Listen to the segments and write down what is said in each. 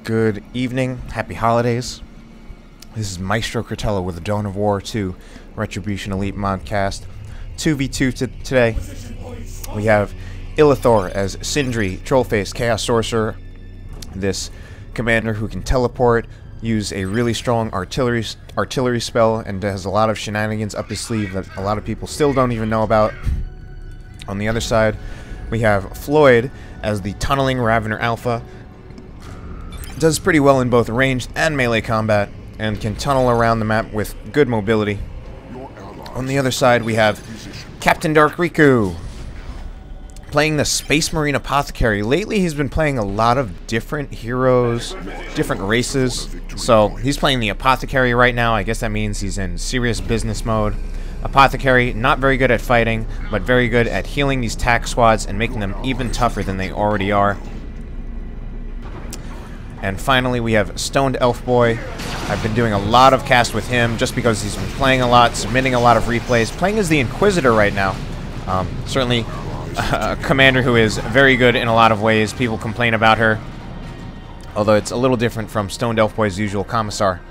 Good evening, happy holidays. This is Maestro Cortello with the Dawn of War 2 Retribution Elite Modcast. 2v2 today. We have Illethor as Sindri, Trollface, Chaos Sorcerer. This commander who can teleport, use a really strong artillery spell, and has a lot of shenanigans up his sleeve that a lot of people still don't even know about. On the other side, we have Floid as the Tunneling Ravener Alpha. Does pretty well in both ranged and melee combat, and can tunnel around the map with good mobility. On the other side, we have Captain Dark Riku, playing the Space Marine Apothecary. Lately, he's been playing a lot of different heroes, different races. So, he's playing the Apothecary right now. I guess that means he's in serious business mode. Apothecary, not very good at fighting, but very good at healing these tack squads and making them even tougher than they already are. And finally, we have Stoned Elf Boy. I've been doing a lot of cast with him just because he's been playing a lot, submitting a lot of replays, playing as the Inquisitor right now. Certainly a commander who is very good in a lot of ways. People complain about her, although it's a little different from Stoned Elf Boy's usual Commissar.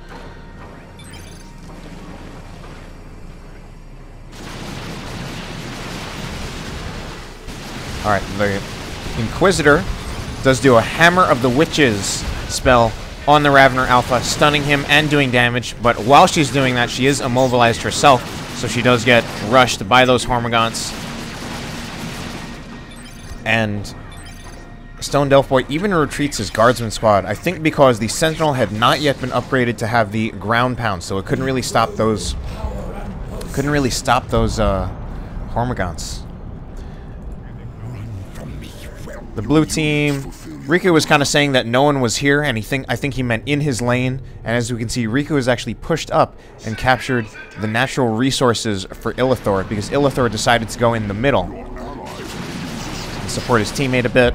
Alright, the Inquisitor does do a Hammer of the Witches spell on the Ravener Alpha, stunning him and doing damage, but while she's doing that, she is immobilized herself, so she does get rushed by those Hormagaunts. And Stoned Elf Boy even retreats his Guardsman squad, I think because the Sentinel had not yet been upgraded to have the ground pound, so it couldn't really stop those Hormagaunts. The blue team, Riku was kind of saying that no one was here, and I think he meant in his lane. And as we can see, Riku is actually pushed up and captured the natural resources for Illethor, because Illethor decided to go in the middle and support his teammate a bit.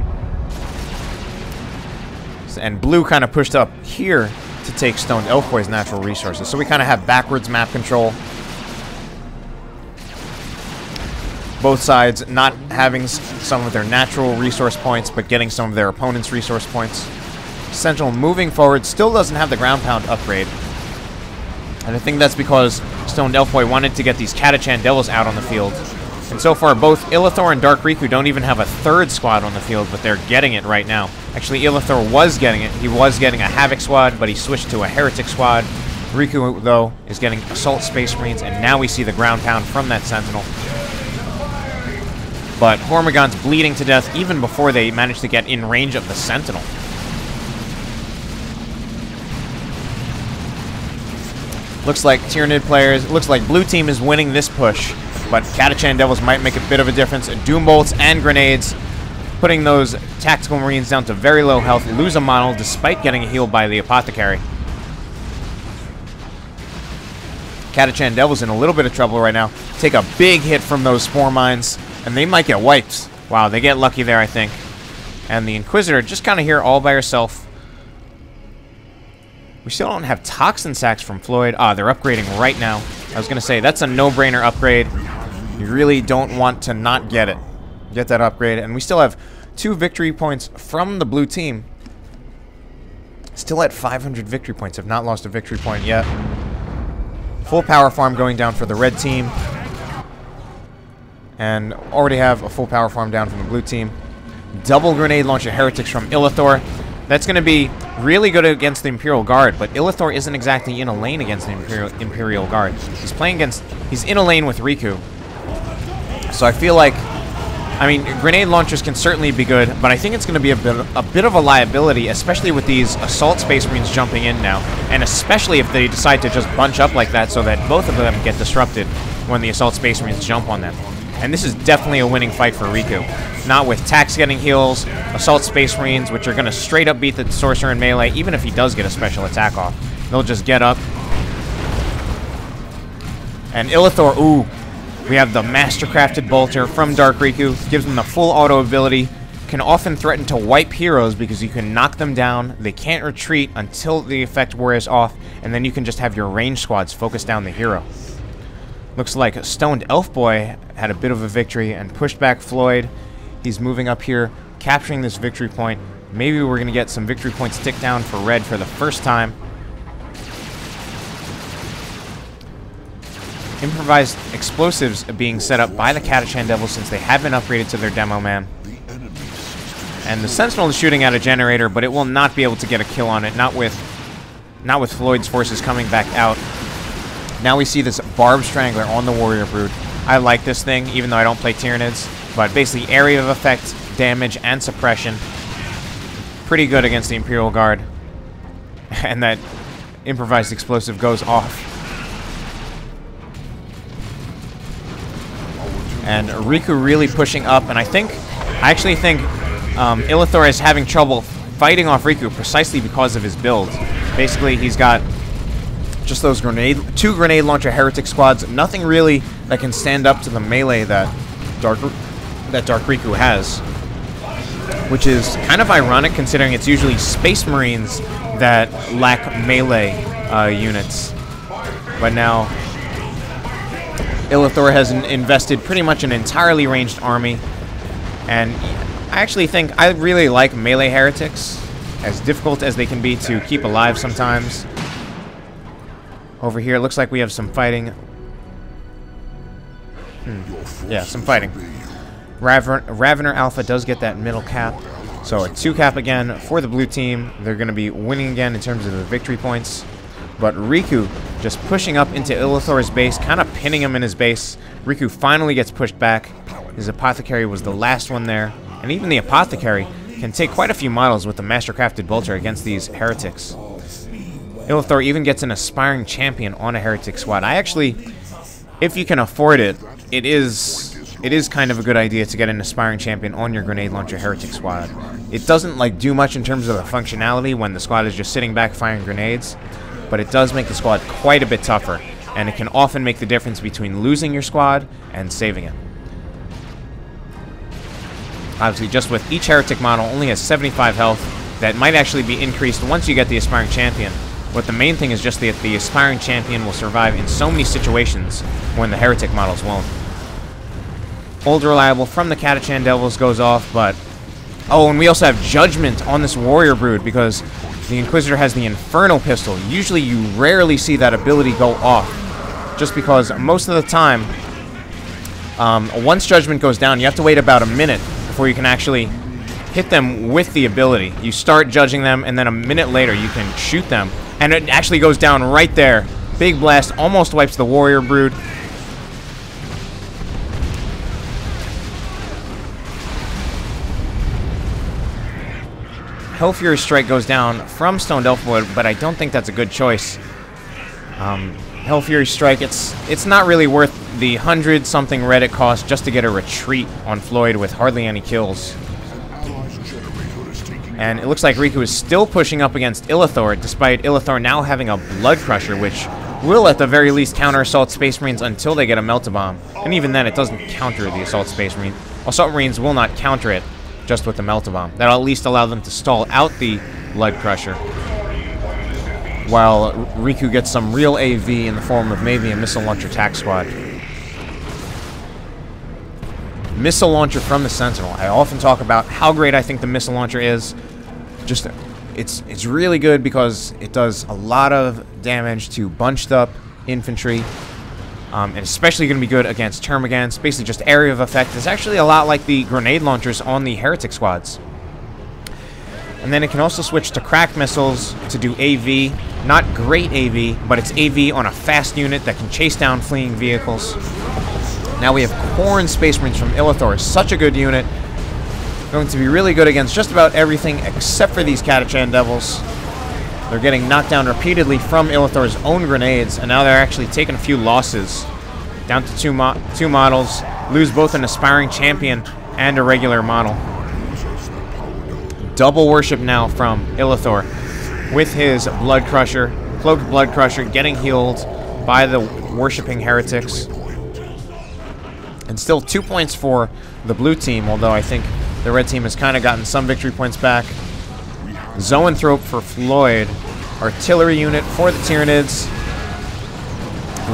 And blue kind of pushed up here to take Stoned Elf Boy's natural resources. So we kind of have backwards map control. Both sides not having some of their natural resource points, but getting some of their opponent's resource points. Sentinel moving forward still doesn't have the ground pound upgrade. And I think that's because Stoned Elf Boy wanted to get these Catachan Devils out on the field. And so far, both Illethor and Dark Riku don't even have a third squad on the field, but they're getting it right now. Actually, Illethor was getting it. He was getting a Havoc squad, but he switched to a Heretic squad. Riku, though, is getting Assault Space Marines, and now we see the ground pound from that Sentinel. But Hormagaunts bleeding to death even before they manage to get in range of the Sentinel. Looks like Tyranid players, looks like blue team is winning this push, but Catachan Devils might make a bit of a difference. Doom bolts and grenades, putting those tactical marines down to very low health, lose a model despite getting healed by the Apothecary. Catachan Devils in a little bit of trouble right now. Take a big hit from those Spore Mines, and they might get wiped. Wow, they get lucky there, I think. And the Inquisitor just kind of here all by herself. We still don't have Toxin Sacks from Floid. Ah, they're upgrading right now. I was going to say, that's a no-brainer upgrade. You really don't want to not get it. Get that upgrade. And we still have 2 victory points from the blue team. Still at 500 victory points. Have not lost a victory point yet. Full power farm going down for the red team. And already have a full power farm down from the blue team. Double grenade launcher heretics from Illethor. That's going to be really good against the Imperial Guard, but Illethor isn't exactly in a lane against the Imperial Guard. He's in a lane with Riku. So I feel like, I mean, grenade launchers can certainly be good, but I think it's going to be a bit of a liability, especially with these Assault Space Marines jumping in now, and especially if they decide to just bunch up like that so that both of them get disrupted when the Assault Space Marines jump on them. And this is definitely a winning fight for Riku. Not with Tax getting heals, Assault Space Marines, which are going to straight up beat the Sorcerer in melee, even if he does get a special attack off. They'll just get up. And Illethor, ooh, we have the Mastercrafted Bolter from Dark Riku. Gives them the full auto ability. Can often threaten to wipe heroes because you can knock them down. They can't retreat until the effect wears off, and then you can just have your range squads focus down the hero. Looks like Stoned Elf Boy had a bit of a victory and pushed back Floid. He's moving up here, capturing this victory point, Maybe we're going to get some victory points ticked down for red for the first time. Improvised explosives are being set up by the Catachan Devils since they have been upgraded to their demo man. And the Sentinel is shooting at a generator, but it will not be able to get a kill on it, not with Floyd's forces coming back out. Now we see this Barb Strangler on the Warrior Brood. I like this thing, even though I don't play Tyranids. But basically, area of effect, damage, and suppression. Pretty good against the Imperial Guard. And that improvised explosive goes off. And Riku really pushing up, and I actually think Illethor is having trouble fighting off Riku precisely because of his build. Basically, he's got just those two grenade launcher heretic squads. Nothing really that can stand up to the melee that Dark Riku has, which is kind of ironic considering it's usually Space Marines that lack melee units. But now Illethor has invested pretty much an entirely ranged army, and I actually think I really like melee heretics, as difficult as they can be to keep alive sometimes. Over here, it looks like we have some fighting. Yeah, some fighting. Ravener Alpha does get that middle cap, so a 2 cap again for the blue team. They're going to be winning again in terms of the victory points. But Riku just pushing up into Illithor's base, kind of pinning him in his base. Riku finally gets pushed back. His Apothecary was the last one there. And even the Apothecary can take quite a few models with the Mastercrafted Bolter against these heretics. Illithor even gets an Aspiring Champion on a heretic squad. I actually, if you can afford it, it is kind of a good idea to get an Aspiring Champion on your Grenade Launcher heretic squad. It doesn't do much in terms of the functionality when the squad is just sitting back firing grenades, but it does make the squad quite a bit tougher, and it can often make the difference between losing your squad and saving it. Obviously, just with each heretic model only has 75 health. That might actually be increased once you get the Aspiring Champion. But the main thing is just that the Aspiring Champion will survive in so many situations when the heretic models won't. Old Reliable from the Catachan Devils goes off, but... Oh, and we also have Judgment on this Warrior Brood because the Inquisitor has the Infernal Pistol. Usually you rarely see that ability go off, just because most of the time, once Judgment goes down, you have to wait about a minute before you can actually hit them with the ability. You start judging them, and then a minute later you can shoot them. And it actually goes down right there. Big blast, almost wipes the Warrior Brood. Hellfury Strike goes down from Stoned Elfwood, but I don't think that's a good choice. Hellfury Strike, it's not really worth the 100-something red it costs just to get a retreat on Floid with hardly any kills. And it looks like Riku is still pushing up against Illethor, despite Illethor now having a Blood Crusher, which will at the very least counter Assault Space Marines until they get a Melt-A-Bomb. And even then, it doesn't counter the Assault Space Marine. Assault Marines will not counter it just with the Melt-A-Bomb. That'll at least allow them to stall out the Blood Crusher, while Riku gets some real AV in the form of maybe a Missile Launcher Attack Squad. Missile Launcher from the Sentinel. I often talk about how great I think the Missile Launcher is. Just, it's really good because it does a lot of damage to bunched up infantry, and especially going to be good against Termagants. Basically just area of effect. It's actually a lot like the grenade launchers on the heretic squads. And then it can also switch to crack missiles to do AV. Not great AV, but it's AV on a fast unit that can chase down fleeing vehicles. Now we have Khorne Space Marines from Illethor. Such a good unit. Going to be really good against just about everything except for these Catachan Devils. They're getting knocked down repeatedly from Illithor's own grenades, and now they're actually taking a few losses. Down to two models. Lose both an Aspiring Champion and a regular model. Double worship now from Illethor with his Blood Crusher, Cloaked Blood Crusher, getting healed by the worshipping heretics. And still 2 points for the blue team, although I think the red team has kind of gotten some victory points back. Zoanthrope for Floyd. Artillery unit for the Tyranids.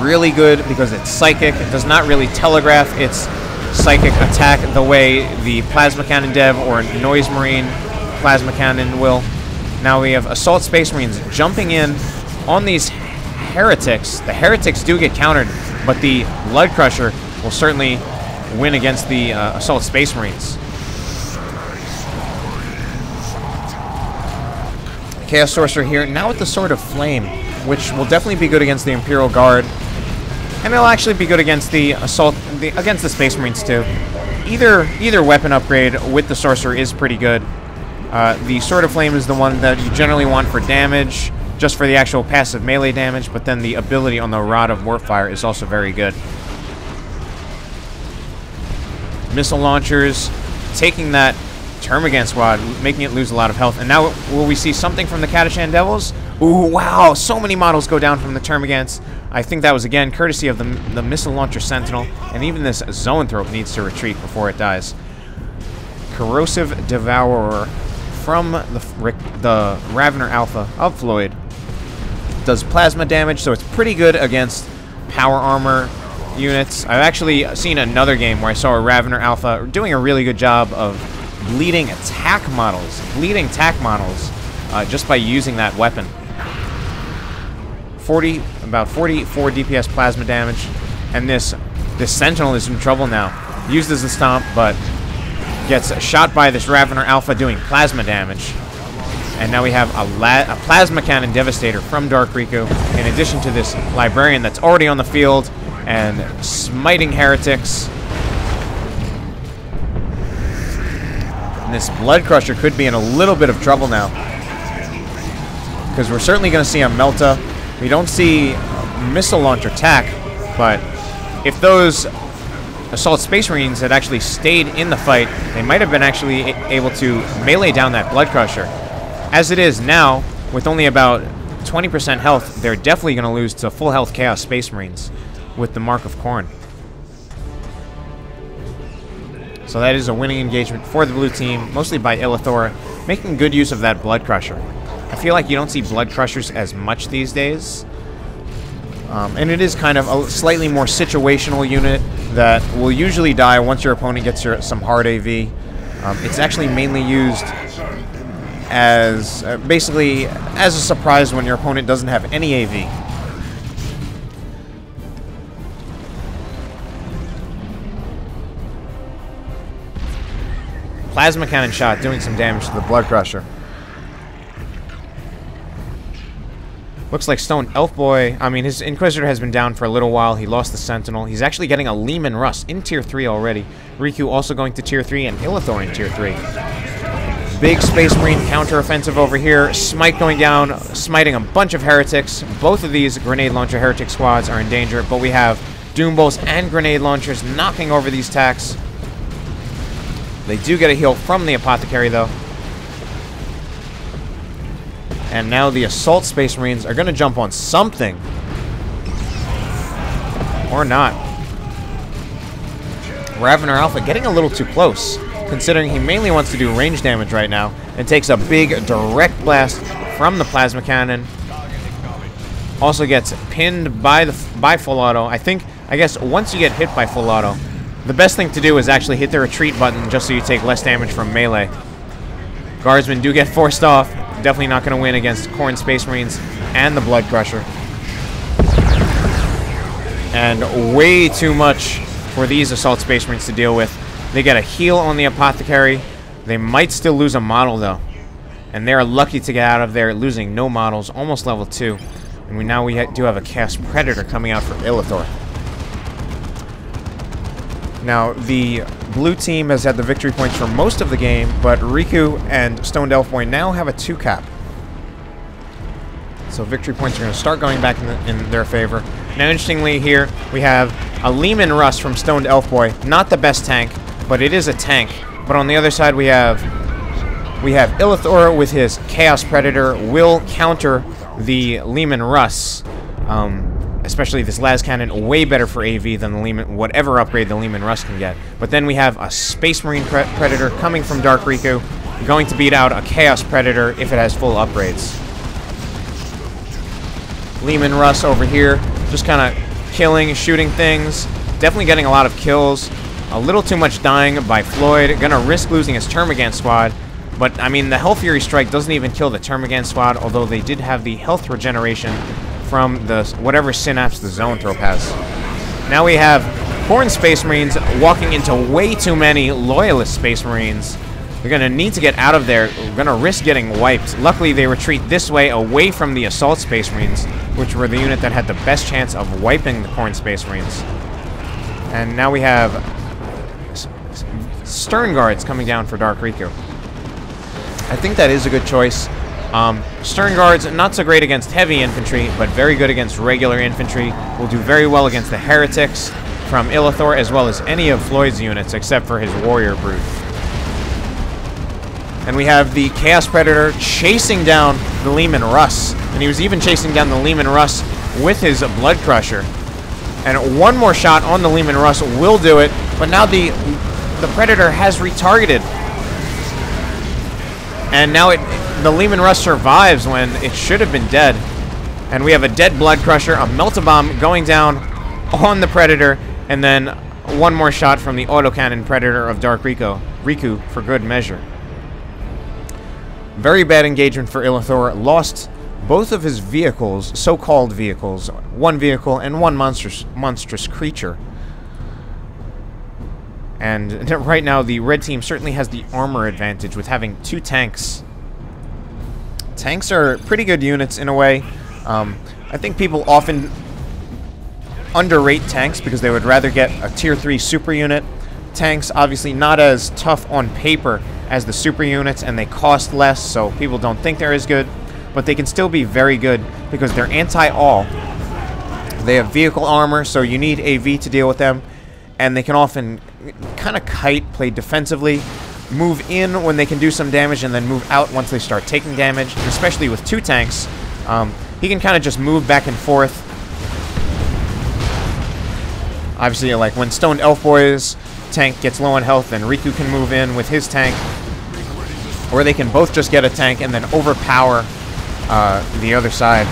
Really good because it's psychic. It does not really telegraph its psychic attack the way the Plasma Cannon Dev or Noise Marine Plasma Cannon will. Now we have Assault Space Marines jumping in on these heretics. The heretics do get countered, but the Blood Crusher will certainly win against the Assault Space Marines. Chaos Sorcerer here, now with the Sword of Flame, which will definitely be good against the Imperial Guard. And it'll actually be good against the against the Space Marines too. Either weapon upgrade with the Sorcerer is pretty good. The Sword of Flame is the one that you generally want for damage, just for the actual passive melee damage, but then the ability on the Rod of Warpfire is also very good. Missile launchers, taking that Termagant squad, making it lose a lot of health. And now will we see something from the Kadashan Devils? Ooh, wow, so many models go down from the Termagants. I think that was, again, courtesy of the Missile Launcher Sentinel, and even this Zoanthrope needs to retreat before it dies. Corrosive Devourer from the Ravener Alpha of Floid does plasma damage, so it's pretty good against power armor units. I've actually seen another game where I saw a Ravener Alpha doing a really good job of bleeding attack models, just by using that weapon. About 44 DPS plasma damage, and this Sentinel is in trouble now. Used as a stomp, but gets shot by this Ravener Alpha doing plasma damage. And now we have a Plasma Cannon Devastator from Dark Riku, in addition to this Librarian that's already on the field and smiting heretics. And this Blood Crusher could be in a little bit of trouble now, because we're certainly going to see a Melta. We don't see Missile Launcher attack, but if those Assault Space Marines had actually stayed in the fight, they might have been actually able to melee down that Blood Crusher. As it is now, with only about 20% health, they're definitely going to lose to full health Chaos Space Marines with the Mark of Khorne. So that is a winning engagement for the blue team, mostly by Illethor, making good use of that Blood Crusher. I feel like you don't see Blood Crushers as much these days. And it is kind of a slightly more situational unit that will usually die once your opponent gets some hard AV. It's actually mainly used as basically as a surprise when your opponent doesn't have any AV. Plasma Cannon shot doing some damage to the Blood Crusher. Looks like Stone Elf Boy, I mean, his Inquisitor has been down for a little while. He lost the Sentinel. He's actually getting a Leman Russ in Tier 3 already. Riku also going to Tier 3, and Illethor in Tier 3. Big Space Marine counter-offensive over here. Smite going down, smiting a bunch of heretics. Both of these Grenade Launcher Heretic squads are in danger, but we have Doom Bolts and Grenade Launchers knocking over these attacks. They do get a heal from the Apothecary, though. And now the Assault Space Marines are going to jump on something. Or not. Ravener Alpha getting a little too close, considering he mainly wants to do range damage right now, and takes a big direct blast from the Plasma Cannon. Also gets pinned by full auto. I guess once you get hit by full auto, the best thing to do is actually hit the retreat button just so you take less damage from melee. Guardsmen do get forced off. Definitely not going to win against Khorne Space Marines and the Blood Crusher. And way too much for these Assault Space Marines to deal with. They get a heal on the Apothecary. They might still lose a model, though. And they're lucky to get out of there, losing no models, almost level 2. And we do have a Chaos Predator coming out from Illethor. Now, the blue team has had the victory points for most of the game, but Riku and Stoned Elf Boy now have a 2-cap. So victory points are going to start going back in their favor. Now, interestingly here, we have a Leman Russ from Stoned Elf Boy. Not the best tank, but it is a tank. But on the other side, we have Illethor with his Chaos Predator will counter the Leman Russ. Especially this Las Cannon, way better for AV than the Leman, whatever upgrade the Leman Russ can get. But then we have a Space Marine Predator coming from Dark Riku, going to beat out a Chaos Predator if it has full upgrades. Leman Russ over here, just kind of killing, shooting things. Definitely getting a lot of kills. A little too much dying by Floid. Gonna risk losing his Termagant squad. But, I mean, the Hell Fury Strike doesn't even kill the Termagant squad, although they did have the health regeneration from the whatever synapse the Zoanthrope has. Now we have Horned Space Marines walking into way too many Loyalist Space Marines. They're going to need to get out of there. We're going to risk getting wiped. Luckily, they retreat this way, away from the Assault Space Marines, which were the unit that had the best chance of wiping the Horned Space Marines. And now we have Stern Guards coming down for Dark Riku. I think that is a good choice. Stern Guards, not so great against heavy infantry, but very good against regular infantry. Will do very well against the Heretics from Illethor, as well as any of Floyd's units, except for his Warrior Brood. And we have the Chaos Predator chasing down the Leman Russ. And he was even chasing down the Leman Russ with his Blood Crusher. And one more shot on the Leman Russ will do it, but now the Predator has retargeted. And now the Leman Russ survives when it should have been dead. And we have a dead Blood Crusher, a Melt-A-Bomb going down on the Predator, and then one more shot from the Autocannon Predator of Dark Riku for good measure. Very bad engagement for Illethor. Lost both of his vehicles, so-called vehicles, one vehicle and one monstrous creature. And right now, the red team certainly has the armor advantage with having 2 tanks. Tanks are pretty good units in a way. I think people often underrate tanks because they would rather get a tier 3 super unit. Tanks, obviously not as tough on paper as the super units, and they cost less, so people don't think they're as good. But they can still be very good because they're anti-all. They have vehicle armor, so you need AV to deal with them. And they can often kind of kite, play defensively, move in when they can do some damage, and then move out once they start taking damage. And especially with 2 tanks, he can kind of just move back and forth. Obviously, like when Stoned Elf Boy's tank gets low on health, then Riku can move in with his tank. Or they can both just get a tank and then overpower the other side.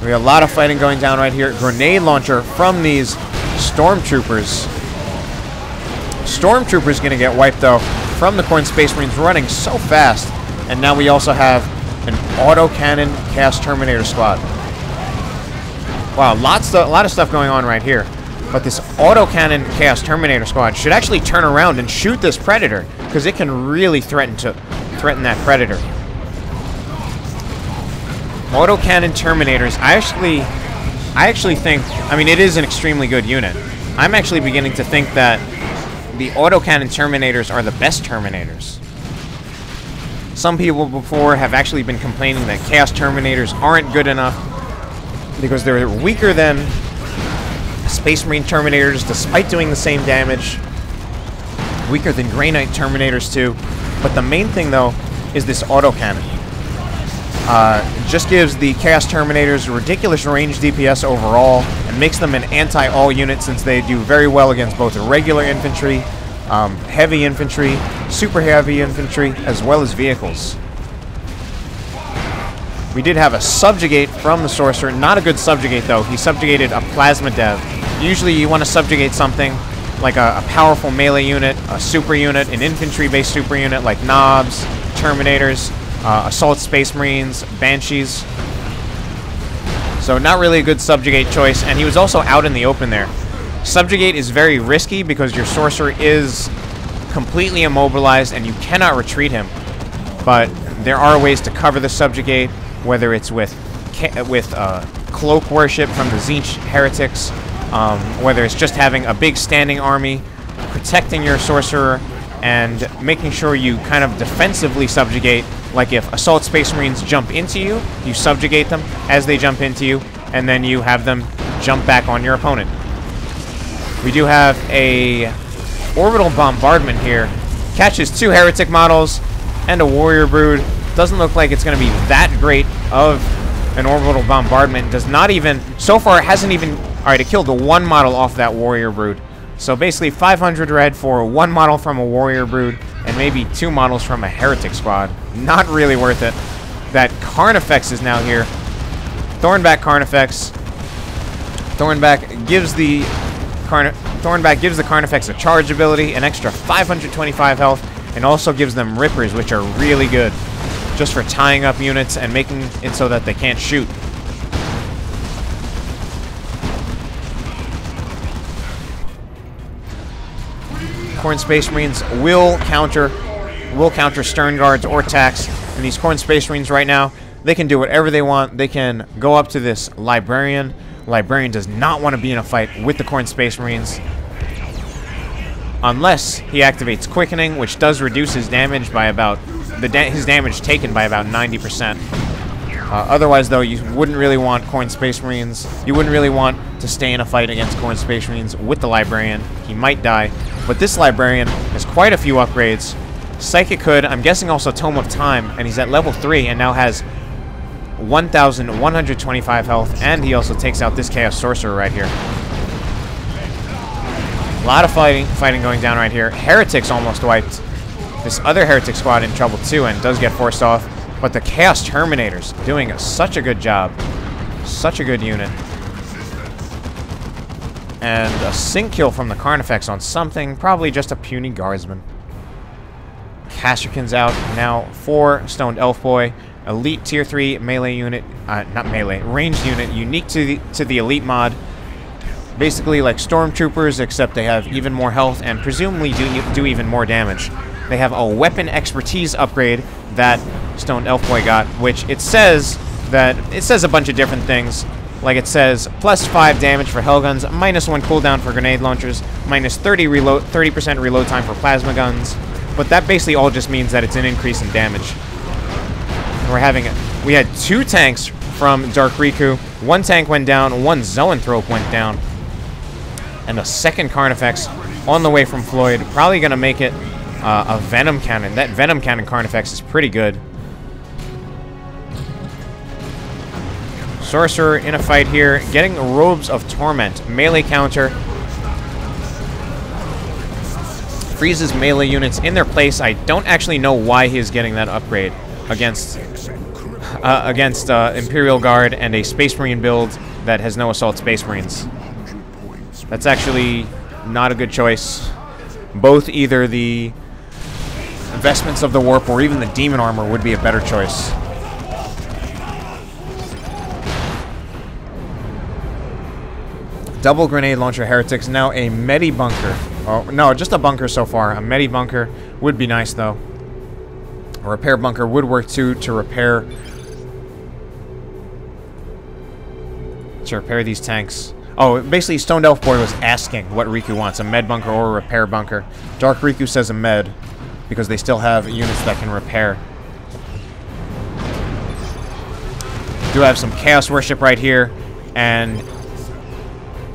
We have a lot of fighting going down right here. Grenade launcher from these Stormtroopers. Stormtroopers going to get wiped, though, from the Horned Space Marines running so fast. And now we also have an autocannon Chaos Terminator squad. Wow, a lot of stuff going on right here. But this autocannon Chaos Terminator squad should actually turn around and shoot this Predator, because it can really threaten that Predator. Autocannon Terminators, I actually think, I mean, it is an extremely good unit. I'm actually beginning to think that the autocannon Terminators are the best Terminators. Some people before have actually been complaining that Chaos Terminators aren't good enough because they're weaker than Space Marine Terminators despite doing the same damage. Weaker than Grey Knight Terminators too. But the main thing, though, is this autocannon. Just gives the Chaos Terminators ridiculous range DPS overall and makes them an anti-all unit since they do very well against both regular infantry, heavy infantry, super heavy infantry, as well as vehicles. We did have a Subjugate from the Sorcerer. Not a good Subjugate, though. He subjugated a Plasma Dev. Usually you want to subjugate something like a powerful melee unit, a super unit, an infantry-based super unit like Knobs, Terminators, Assault Space Marines, Banshees. So not really a good Subjugate choice, and he was also out in the open there. Subjugate is very risky because your Sorcerer is completely immobilized and you cannot retreat him. But there are ways to cover the Subjugate, whether it's with Cloak Worship from the Tzeentch Heretics, whether it's just having a big standing army, protecting your Sorcerer, and making sure you kind of defensively subjugate. Like if Assault Space Marines jump into you, you subjugate them as they jump into you, and then you have them jump back on your opponent. We do have a Orbital Bombardment here. Catches 2 Heretic models and a Warrior Brood. Doesn't look like it's going to be that great of an Orbital Bombardment. Does not even, so far it hasn't even, alright, it killed the 1 model off that Warrior Brood. So basically 500 red for 1 model from a Warrior Brood and maybe 2 models from a Heretic squad. Not really worth it. That Carnifex is now here. Thornback Carnifex. Thornback gives the Carnifex a charge ability, an extra 525 health, and also gives them rippers, which are really good just for tying up units and making it so that they can't shoot. Khorne Space Marines will counter Stern Guards or attacks, and these Khorne Space Marines right now, they can do whatever they want. They can go up to this Librarian. Librarian does not want to be in a fight with the Khorne Space Marines unless he activates Quickening, which does reduce his damage by about his damage taken by about 90%. Otherwise, though, you wouldn't really want Khorne Space Marines. You wouldn't really want to stay in a fight against Khorne Space Marines with the Librarian. He might die. But this Librarian has quite a few upgrades. Psychic Hood, I'm guessing also Tome of Time, and he's at level 3 and now has 1,125 health, and he also takes out this Chaos Sorcerer right here. A lot of fighting going down right here. Heretics almost wiped. This other Heretic squad in trouble too and does get forced off. But the Chaos Terminators doing such a good job. Such a good unit. And a sync kill from the Carnifex on something. Probably just a puny guardsman. Casterkin's out now for Stoned Elf Boy. Elite Tier 3 melee unit. Not melee. Ranged unit. Unique to the Elite mod. Basically like Stormtroopers, except they have even more health and presumably do even more damage. They have a weapon expertise upgrade that Stoned Elf Boy got, which it says a bunch of different things. Like it says +5 damage for Hellguns, -1 cooldown for grenade launchers, -30% reload time for plasma guns. But that basically all just means that it's an increase in damage. And we had 2 tanks from Dark Riku. 1 tank went down, 1 Zoanthrope went down, and a second Carnifex on the way from Floid. Probably gonna make it a Venom Cannon. That Venom Cannon Carnifex is pretty good. Sorcerer in a fight here, getting Robes of Torment. Melee counter. Freezes melee units in their place. I don't actually know why he is getting that upgrade against Imperial Guard and a Space Marine build that has no Assault Space Marines. That's actually not a good choice. Both either the Vestments of the Warp or even the Demon Armor would be a better choice. Double Grenade Launcher Heretics, now a Medi Bunker. Oh, no, just a bunker so far. A Medi Bunker would be nice, though. A Repair Bunker would work, too, to repair these tanks. Oh, basically, Stoned Elf Boy was asking what Riku wants, a Med Bunker or a Repair Bunker. Dark Riku says a Med, because they still have units that can repair. Do have some Chaos Worship right here, and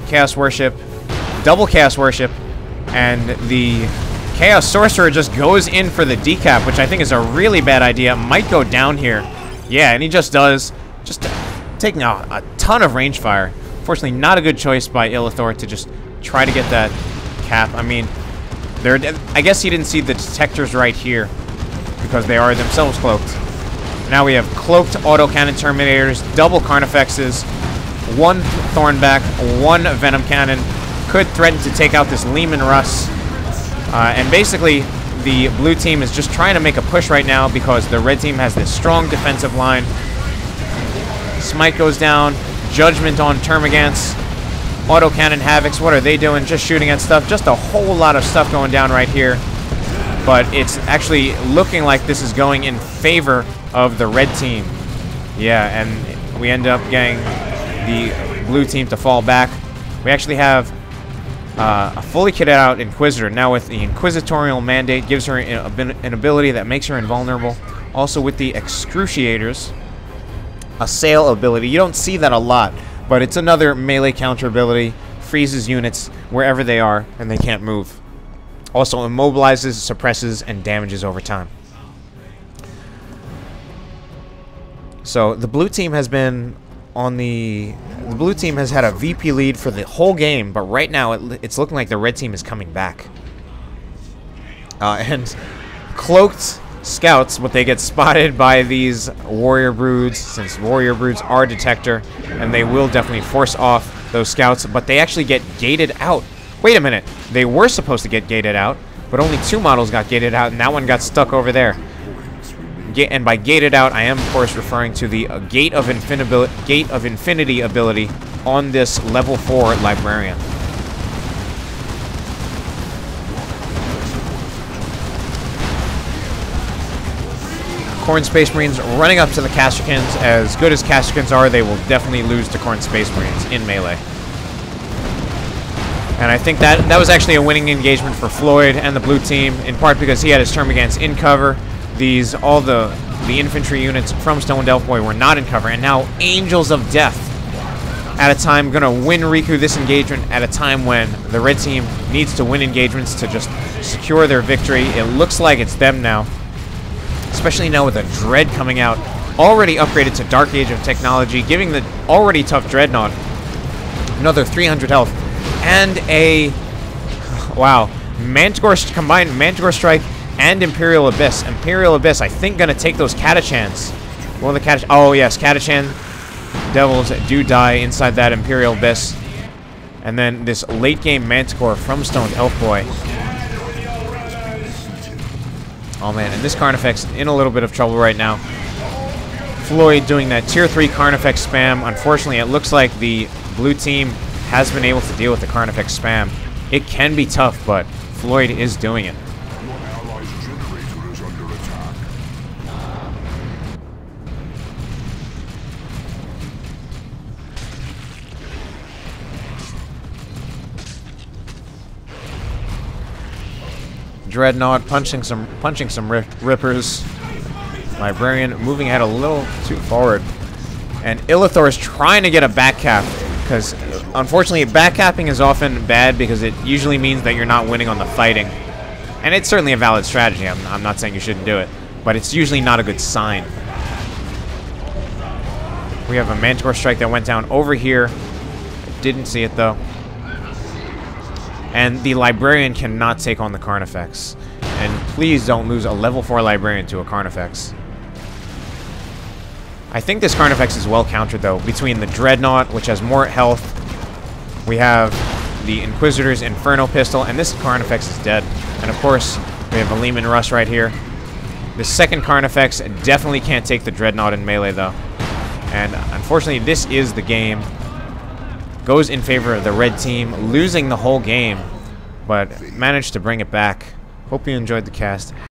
Chaos Worship, double Chaos Worship, and the Chaos Sorcerer just goes in for the decap, which I think is a really bad idea. Might go down here. Yeah, and he just does. Just taking a ton of range fire. Fortunately, not a good choice by Illethor to just try to get that cap. I mean, I guess he didn't see the detectors right here because they are themselves cloaked. Now we have cloaked autocannon Terminators, double Carnifexes, 1 Thornback, 1 Venom Cannon. Could threaten to take out this Lehman Russ. And basically, the blue team is just trying to make a push right now because the red team has this strong defensive line. Smite goes down. Judgment on Termagants. Autocannon Havocs, what are they doing? Just shooting at stuff. Just a whole lot of stuff going down right here. But it's actually looking like this is going in favor of the red team. Yeah, and we end up getting the blue team to fall back. We actually have a fully kitted out Inquisitor. Now with the Inquisitorial Mandate, gives her an ability that makes her invulnerable. Also with the Excruciators, Assail ability. You don't see that a lot, but it's another melee counter ability. Freezes units wherever they are, and they can't move. Also immobilizes, suppresses, and damages over time. So the blue team has been on the blue team has had a VP lead for the whole game, but right now it's looking like the red team is coming back. And cloaked scouts, but they get spotted by these warrior broods, since warrior broods are detector, and they will definitely force off those scouts, but they actually get gated out. Wait a minute, they were supposed to get gated out, but only 2 models got gated out, and that one got stuck over there. And by gated out, I am, of course, referring to the Gate of Infinity ability on this level 4 Librarian. Khorne Space Marines running up to the Kasrkins. As good as Kasrkins are, they will definitely lose to Khorne Space Marines in melee. And I think that was actually a winning engagement for Floid and the blue team, in part because he had his Termagants in cover. All the infantry units from Stone Delph Boy were not in cover, and now Angels of Death at a time gonna win Riku this engagement at a time when the red team needs to win engagements to just secure their victory. It looks like it's them now, especially now with a Dread coming out, already upgraded to Dark Age of Technology, giving the already tough Dreadnought another 300 health, and a, wow, combined Manticore Strike and Imperial Abyss. Imperial Abyss, I think, gonna take those Catachans. Well, the oh yes, Catachan Devils do die inside that Imperial Abyss. And then this late game Manticore from Stone Elf Boy. Oh man, and this Carnifex in a little bit of trouble right now. Floyd doing that tier 3 Carnifex spam. Unfortunately, it looks like the blue team has been able to deal with the Carnifex spam. It can be tough, but Floyd is doing it. Dreadnought punching some rippers. Librarian moving ahead a little too forward, and Illethor is trying to get a back cap, because unfortunately backcapping is often bad because it usually means that you're not winning on the fighting, and it's certainly a valid strategy. I'm not saying you shouldn't do it, but it's usually not a good sign. We have a Manticore Strike that went down over here. Didn't see it though. And the Librarian cannot take on the Carnifex. And please don't lose a level 4 Librarian to a Carnifex. I think this Carnifex is well countered though, between the Dreadnought, which has more health. We have the Inquisitor's Inferno Pistol, and this Carnifex is dead. And of course, we have a Lehman Rush right here. The second Carnifex definitely can't take the Dreadnought in melee though. And unfortunately, this is the game. Goes in favor of the red team, losing the whole game, but managed to bring it back. Hope you enjoyed the cast.